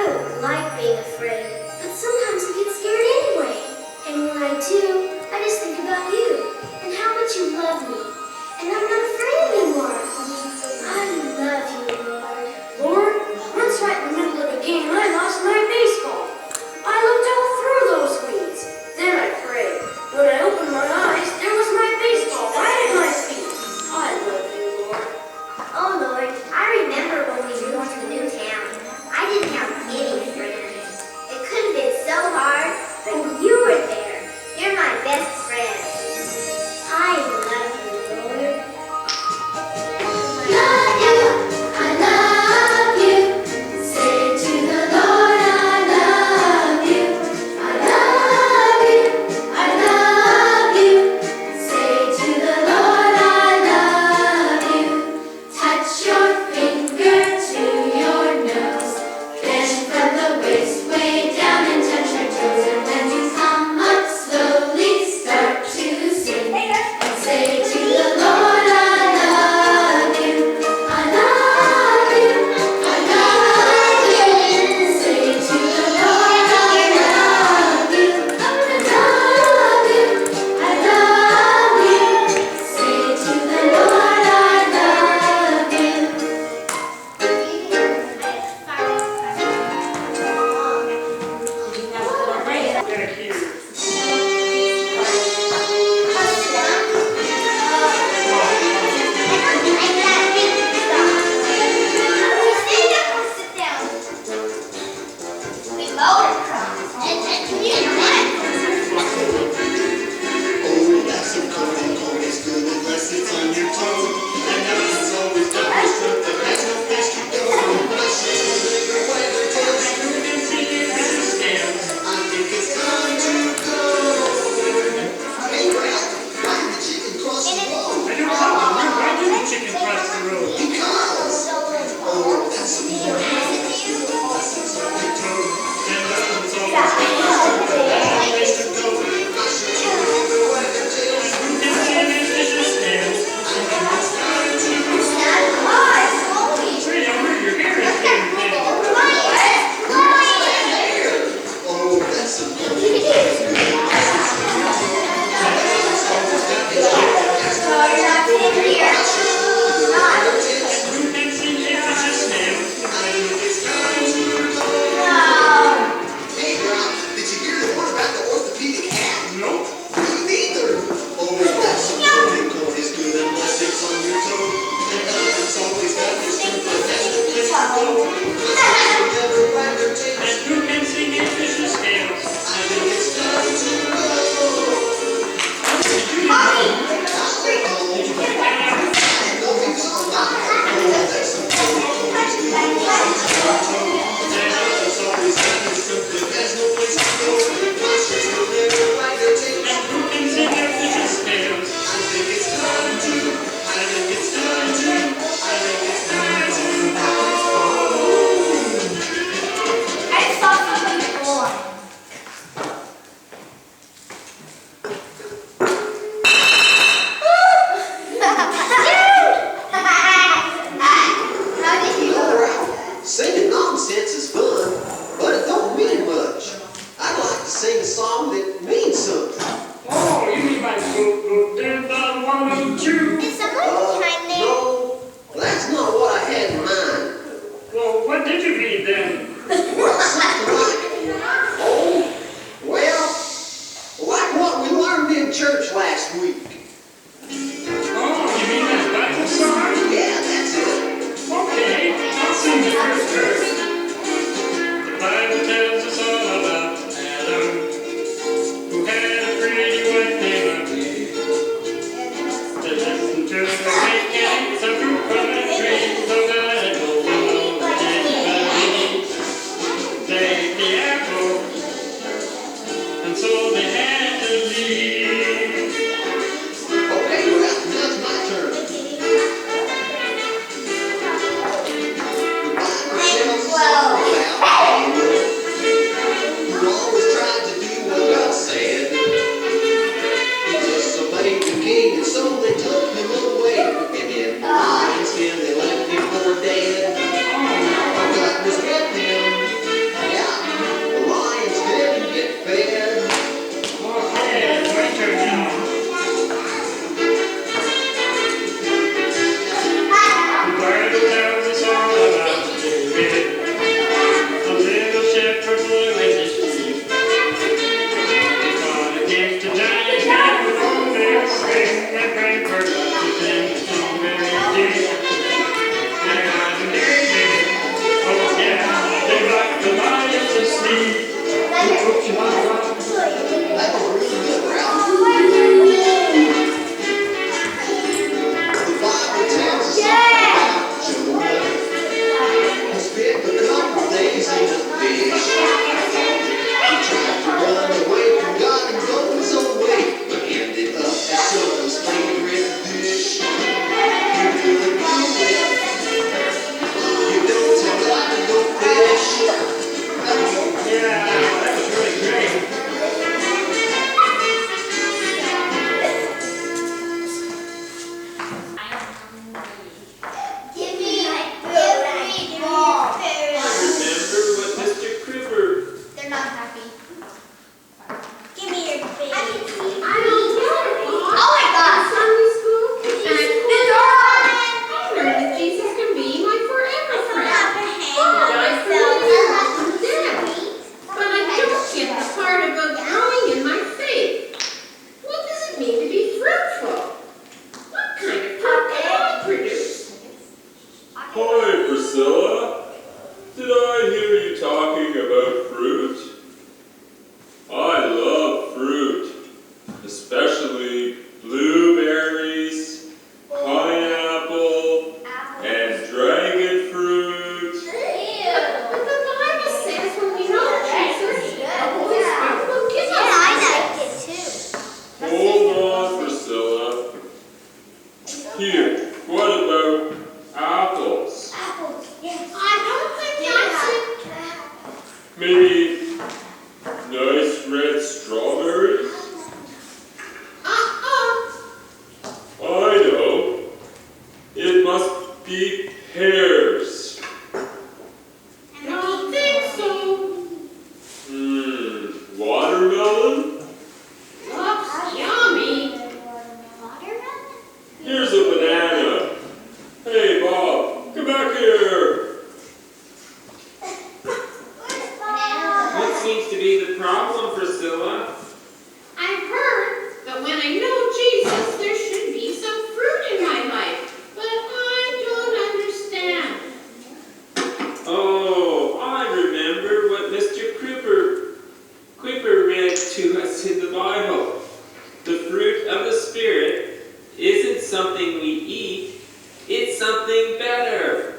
I don't like being afraid, but sometimes I get scared anyway. And when I do, I just think about you and how much you love me. And I'm not afraid anymore. I love you, Lord. Lord, once right in the middle of the game, I lost my baseball. I looked all through those weeds. Then I prayed. When I opened my eyes, there was my baseball right at my feet. I love you, Lord. Oh, Lord, I remember when we moved to a new town. I didn't have any friends. It could have been so hard, but you were there. You're my best friend. I love you, Lord. I love you. Say to the Lord, I love you. I love you. I love you. Say to the Lord, I love you. Touch your finger to your nose. Then from the waist way down and touch your toes. And when you come up slowly, start to sing. And say to the Lord, I love you. I love you. I love you. Say to the Lord, I love you. I love you. I love you. Say to the Lord, I love you. Back here. Oh, that's a cold, always good unless it's on your toe. And that's always got the strength that has no place to go. Unless you wag your tail, You can see it in the scales. I think it's time to go. Hey, Ralph, why did the chicken cross the road? I don't know. Why did the chicken cross the road? Because. Oh, that's a more Lessons on your toe. And lessons always got the place to go. unless you wag your tail. You can see it in the scales. Hey, I heard your hair is getting thin. Oh, that's a good You can see it in the scales. Hey, Ralph, did you hear the one about the orthopedic hat? Nope. Me neither. Oh, that's a good coat is good unless it's on your toe. And it's always got the strength that has no place to go. Never wag your tail. And you can see it in the scales. I think it's time to go. Did you know? Did you Did that out? I know he was on my oh, that's a good coat is good unless it's on your toe. And it's always got the strength that has no place to go. Unless you never wag your tail. And you can see it in the scales. I think it's time to. I think it's time to. I think it's time to. I saw something before. How did you Singing nonsense is fun, but it don't mean much. I'd like to sing a song that means something. Oh, you mean by go did the 1 and 2? Is someone behind there? No, that's not what I had in mind. Well, what did you read then? Well, something like, oh, well, like what we learned in church last week. Oh, you mean that Bible song? Yeah, that's it. Okay, I'll sing the first verse. The Bible tells us all about Adam, who had a pretty wife named Eve. They listened to the wicked, some fruit from the tree, so God had told them all the things. They ate the apple, and so they had to leave. Okay, well, now it's my turn. The Bible tells us all about Abel, Maybe nice red strawberries? I know. It must be pears. Don't think so. Watermelon? Looks yummy. Watermelon? Here's a banana. Hey, Bob, come back here. What seems to be the problem, Priscilla? I've heard that when I know Jesus, there should be some fruit in my life, but I don't understand. Oh, I remember what Mr. Cooper read to us in the Bible. The fruit of the Spirit isn't something we eat, it's something better.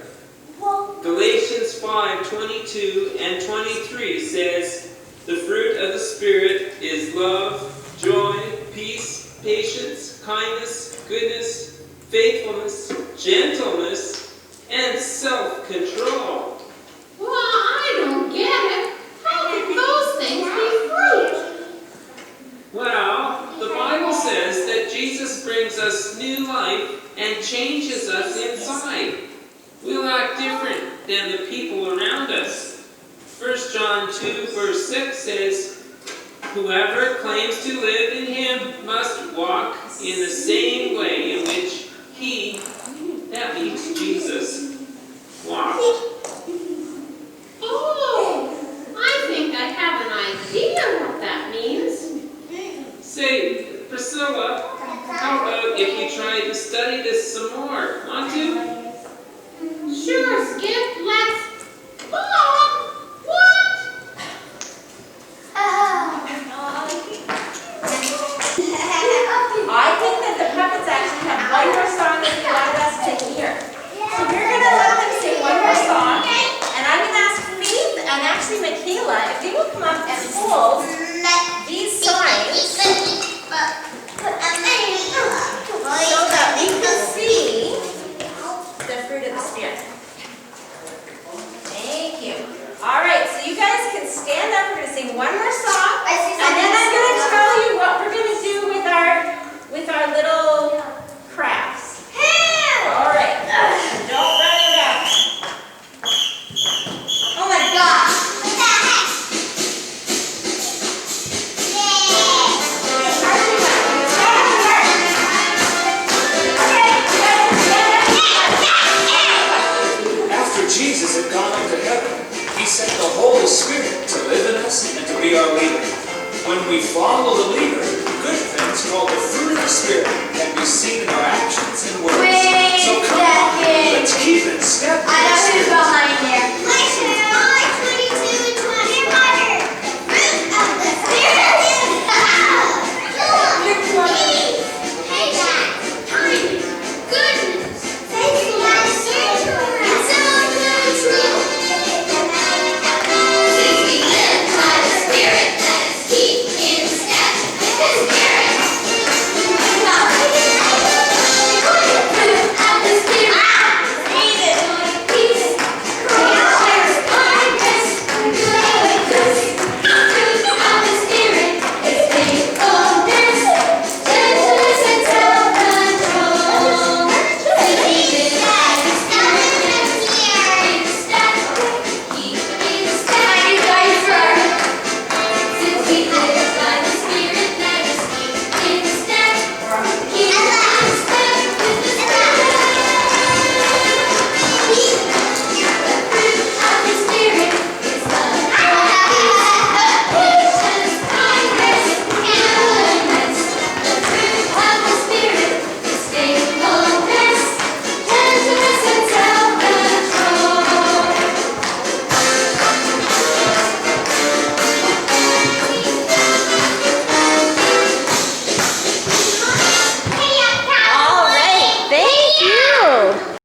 Galatians 5:22 and 23 says, the fruit of the Spirit is love, joy, peace, patience, kindness, goodness, faithfulness, gentleness, and self-control. Well, I don't get it. How can those things be fruit? Well, the Bible says that Jesus brings us new life and changes us inside. We'll act different than the people around us. 1 John 2 verse 6 says, whoever claims to live in him must walk in the same way in which he, that means Jesus, walked. Oh, I think I have an idea what that means. Say, Priscilla, how about if you try to study this some more? Want to? Sure, Skip, let's... Bob! What? I think that the puppets actually have one more song that they wanted us to hear. So we're going to let them sing one more song, and I'm going to ask Faith and actually Michaela if they will come up and hold these signs so that we can see the fruit of the Spirit. Thank you. All right, so you guys can stand up. We're going to sing one more song, and then I'm going to tell you what we're going to do with our little crafts. All right. Don't run it out. Oh my gosh! What the heck? After Jesus had gone up to heaven, he sent the Holy Spirit to live in us and to be our leader. When we follow the leader, good things called the fruit of the Spirit can be seen in our actions and words. Wait So come a on, second. let's keep in step with I the know who's Spirit. behind there.